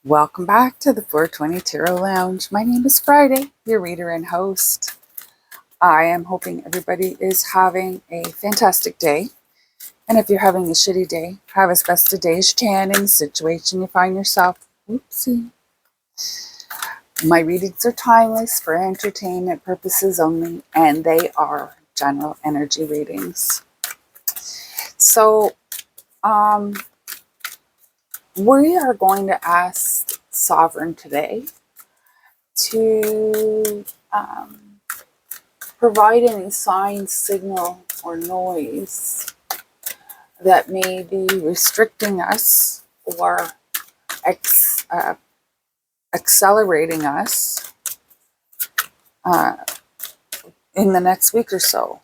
Welcome back to the 420 Tarot Lounge. My name is Friday, your reader and host. I am hoping everybody is having a fantastic day. And if you're having a shitty day, have as best a day as you can in the situation you find yourself. Oopsie. My readings are timeless for entertainment purposes only, and they are general energy readings. So, we are going to ask Sovereign today to provide any sign, signal, or noise that may be restricting us or accelerating us in the next week or so.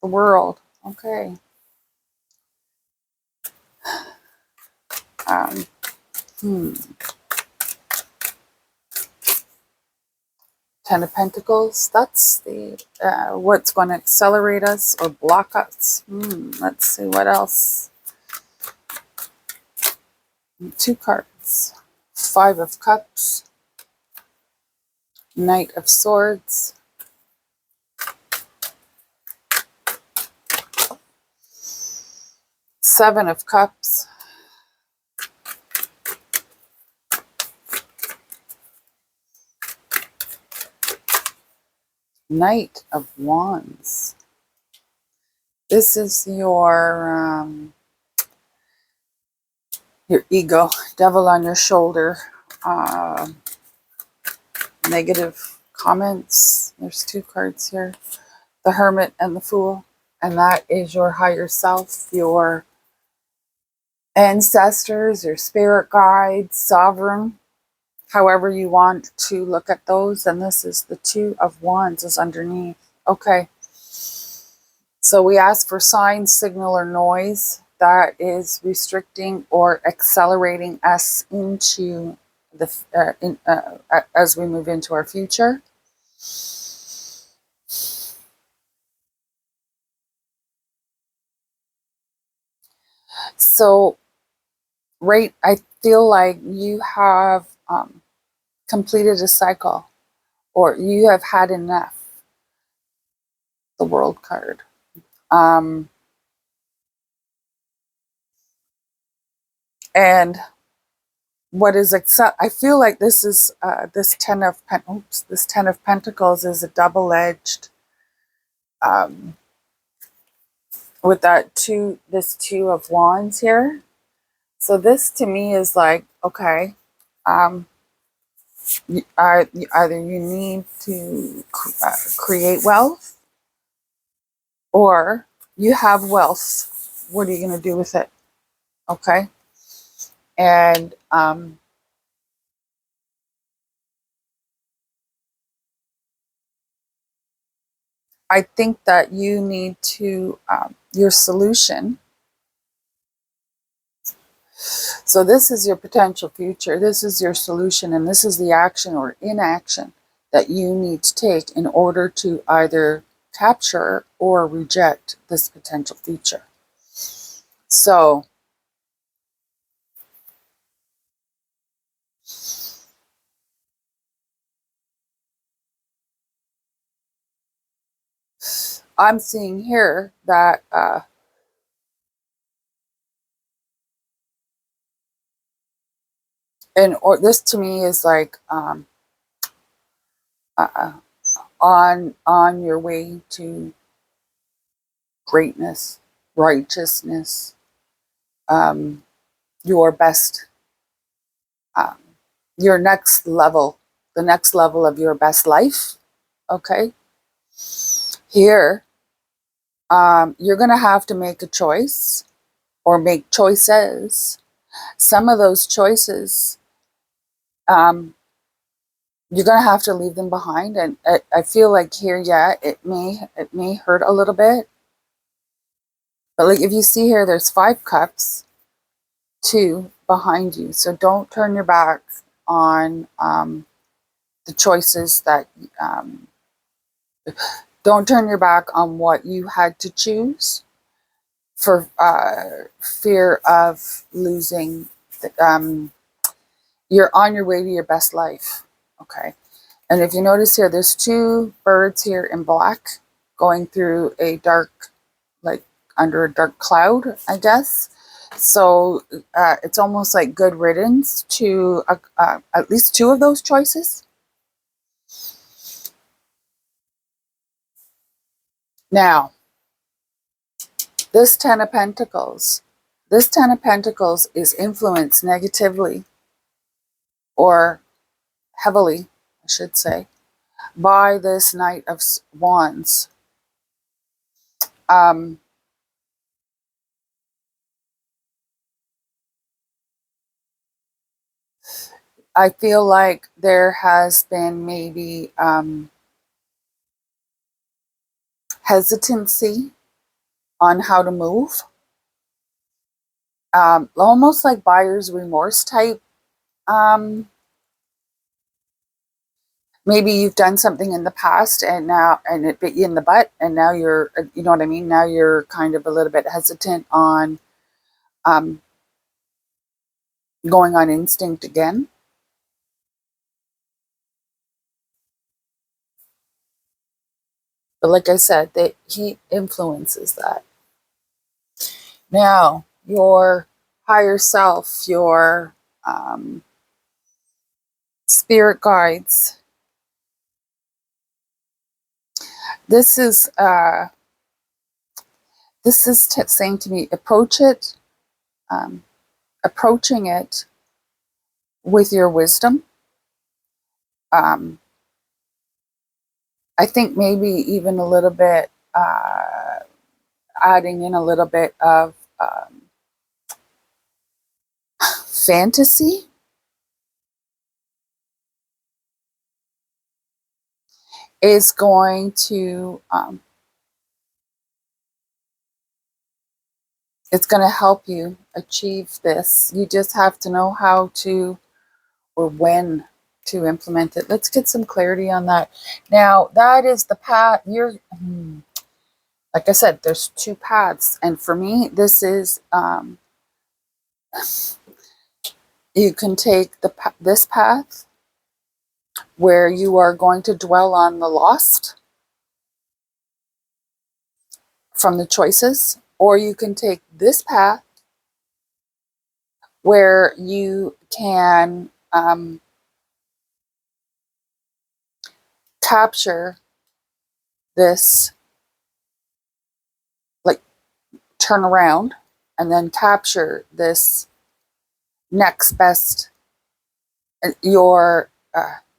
The world. Okay. Um, Ten of Pentacles. That's the what's going to accelerate us or block us. Let's see what else. Two cards. Five of Cups. Knight of Swords. Seven of Cups. Knight of Wands. This is your ego, devil on your shoulder, negative comments. There's two cards here, the Hermit and the Fool, and that is your higher self, your ancestors, your spirit guides, Sovereign, however you want to look at those. And this is the Two of Wands is underneath. Okay. So we ask for sign, signal, or noise that is restricting or accelerating us into the as we move into our future. So, I feel like you have completed a cycle, or you have had enough. The World card. And what is I feel like this is this Ten of Pentacles is a double-edged. With this Two of Wands here. So this to me is like, okay, either you need to create wealth, or you have wealth. What are you going to do with it? Okay. And I think that you need to, your solution. So this is your potential future. This is your solution, and this is the action or inaction that you need to take in order to either capture or reject this potential future. So I'm seeing here that this to me is like on your way to greatness, righteousness, your best, your next level, the next level of your best life. Okay. Here, you're going to have to make a choice or make choices. Some of those choices, you're going to have to leave them behind. And I feel like here, yeah, it may hurt a little bit. But like if you see here, there's 5 cups, 2 behind you. So don't turn your back on the choices that, don't turn your back on what you had to choose for fear of losing you're on your way to your best life. Okay. And if you notice here, there's two birds here in black going through a dark, like under a dark cloud, I guess. So it's almost like good riddance to at least two of those choices. Now, this Ten of Pentacles, this Ten of Pentacles is influenced negatively or heavily, I should say, by this Knight of Wands. Um, I feel like there has been maybe hesitancy on how to move, almost like buyer's remorse type. Um, Maybe you've done something in the past and now, and it bit you in the butt, and now you're, you know what I mean? Now you're kind of a little bit hesitant on um, going on instinct again. But like I said, that he influences that. Now, your higher self, your spirit guides. This is saying to me, um, approaching it with your wisdom. Um, I think maybe even a little bit adding in a little bit of fantasy is going to it's going to help you achieve this. You just have to know how to or when to implement it. Let's get some clarity on that. Now, that is the path. Like I said, there's two paths, and for me, this is you can take this path where you are going to dwell on the lost from the choices, or you can take this path where you can capture this, like turn around and then capture this next best, your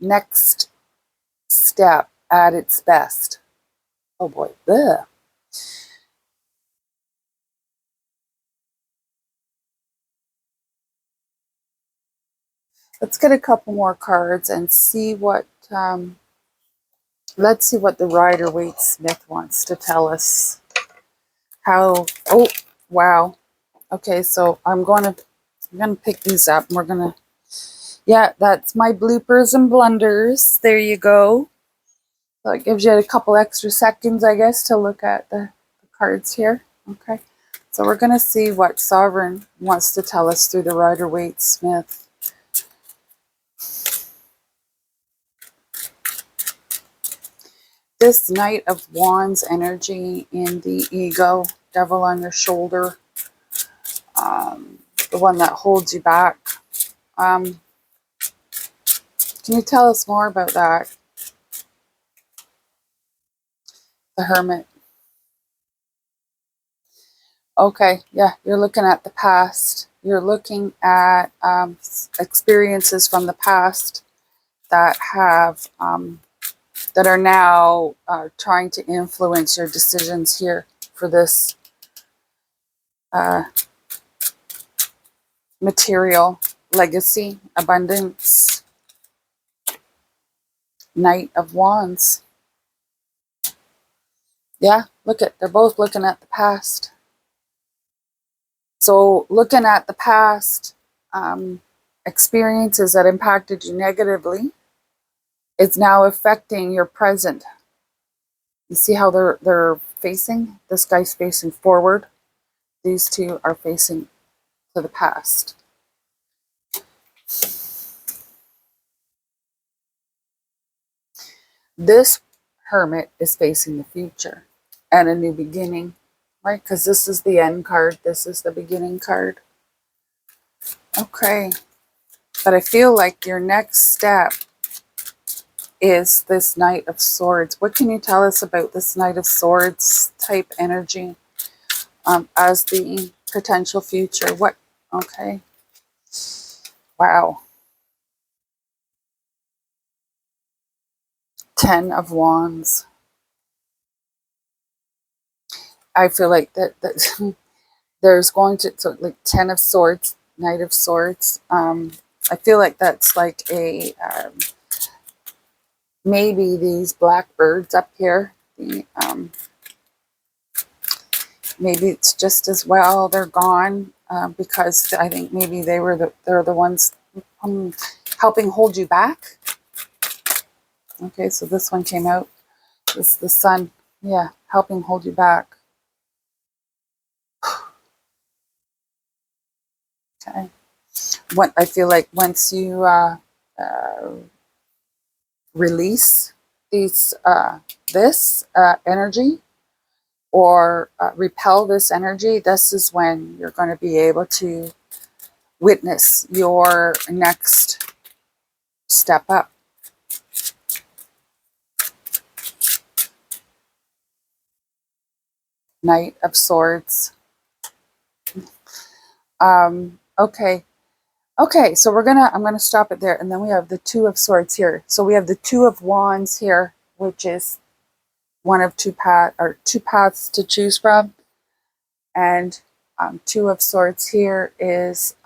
next step at its best. Oh boy. Ugh. Let's get a couple more cards and see what let's see what the Rider-Waite-Smith wants to tell us. How, oh, wow. Okay, so I'm gonna pick these up and we're gonna, yeah, that's my bloopers and blunders. There you go. So it gives you a couple extra seconds, I guess, to look at the cards here. Okay, so we're gonna see what Sovereign wants to tell us through the Rider-Waite-Smith. This Knight of Wands energy in the ego, devil on your shoulder, the one that holds you back. Can you tell us more about that? The Hermit. Okay, yeah, you're looking at the past. You're looking at experiences from the past that have that are now trying to influence your decisions here for this material legacy, abundance, Knight of Wands. Yeah, they're both looking at the past. So looking at the past experiences that impacted you negatively, it's now affecting your present. You see how they're facing? This guy's facing forward. These two are facing to the past. This Hermit is facing the future and a new beginning, right? Because this is the end card, this is the beginning card. Okay. But I feel like your next step is this Knight of Swords. What can you tell us about this Knight of Swords type energy as the potential future? What? Okay. Wow. 10 of Wands. I feel like that there's going to, so like 10 of Swords, Knight of Swords. I feel like that's like a, maybe these black birds up here, the, maybe it's just as well they're gone, because I think maybe they're the ones helping hold you back. Okay, so this one came out. This is the Sun. Yeah, helping hold you back. Okay. What I feel like once you release this energy, or repel this energy, this is when you're going to be able to witness your next step up. Knight of Swords. Okay. Okay, so I'm gonna stop it there, and then we have the Two of Swords here. So we have the Two of Wands here, which is one of two paths to choose from, and Two of Swords here is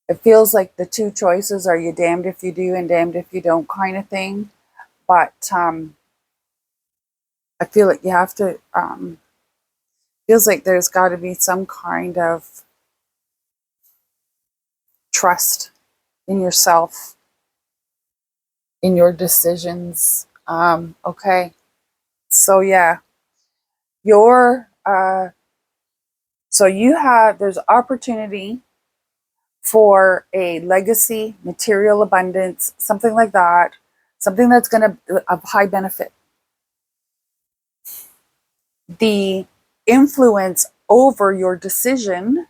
it feels like the two choices are you damned if you do and damned if you don't kind of thing. But I feel like you have to. Feels like there's got to be some kind of trust in yourself, in your decisions. Okay, so yeah, your so you have there's opportunity for a legacy, material abundance, something like that, something that's going to of high benefit. The influence over your decision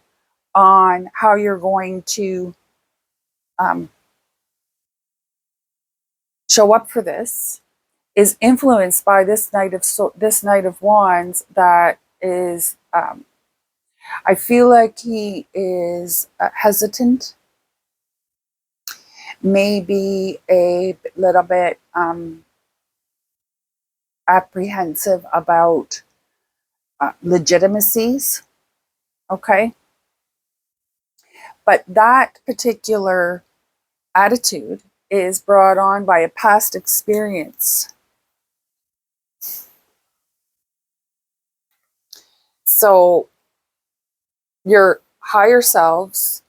on how you're going to um, show up for this is influenced by this this Knight of Wands that is. I feel like he is hesitant, maybe a little bit apprehensive about legitimacies. Okay, but that particular attitude is brought on by a past experience. So your higher selves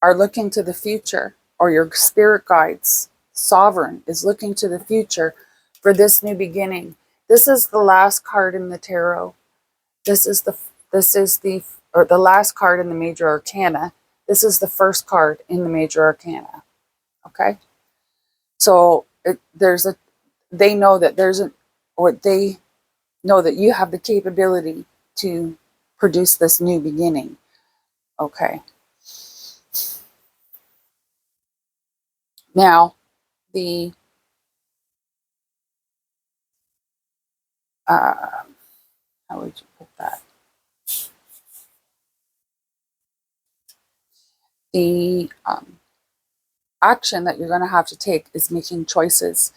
are looking to the future, or your spirit guides, sovereign, is looking to the future for this new beginning. This is the last card in the tarot. This is the last card in the major arcana. This is the first card in the major arcana. Okay, so they know that they know that you have the capability to produce this new beginning. Okay. Now, the how would you put that? The action that you're going to have to take is making choices.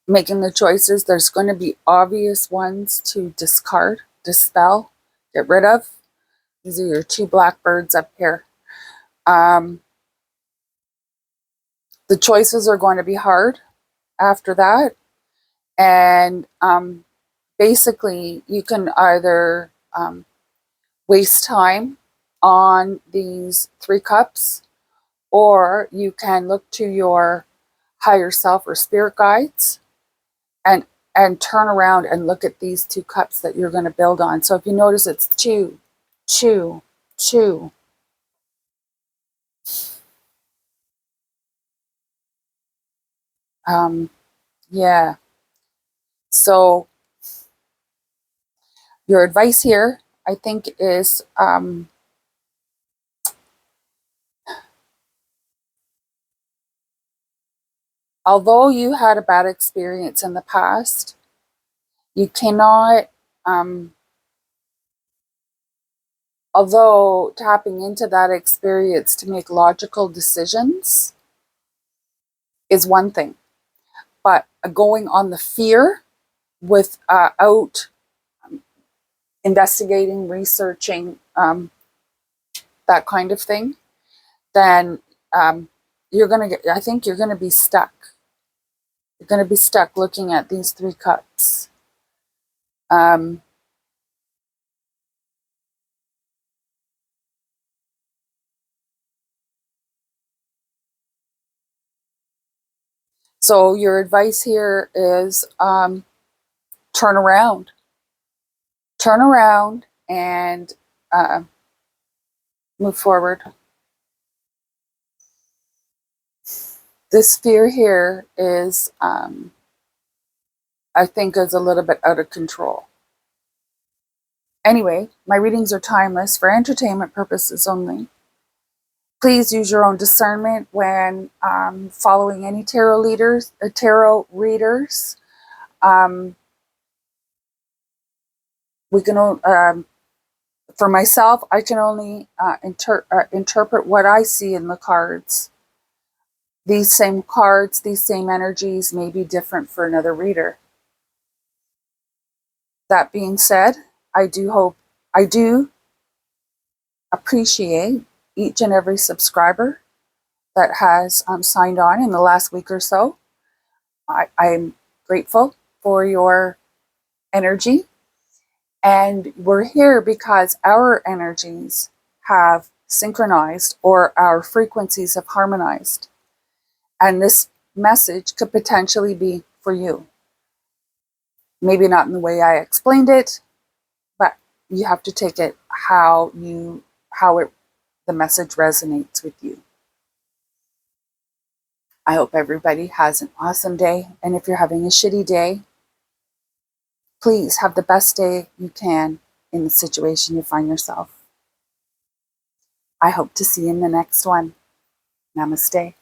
Making the choices, there's going to be obvious ones to discard, dispel, get rid of. These are your two blackbirds up here. The choices are going to be hard after that. And basically, you can either waste time on these three cups, or you can look to your higher self or spirit guides and turn around and look at these two cups that you're going to build on. So if you notice, it's two, two, two. Yeah. So your advice here, I think, is although you had a bad experience in the past, you cannot, um, although tapping into that experience to make logical decisions is one thing, but going on the fear without investigating, researching, that kind of thing, then you're going to get, I think you're going to be stuck. You're going to be stuck looking at these three cups. Um, so your advice here is turn around and uh, move forward. This fear here is, I think, is a little bit out of control. Anyway, my readings are timeless for entertainment purposes only. Please use your own discernment when following any tarot readers. Um, we can, for myself, I can only interpret what I see in the cards. These same cards, these same energies may be different for another reader. That being said, I do appreciate each and every subscriber that has signed on in the last week or so. I'm grateful for your energy, and we're here because our energies have synchronized or our frequencies have harmonized. And this message could potentially be for you. Maybe not in the way I explained it, but you have to take it how the message resonates with you. I hope everybody has an awesome day. And if you're having a shitty day, please have the best day you can in the situation you find yourself. I hope to see you in the next one. Namaste.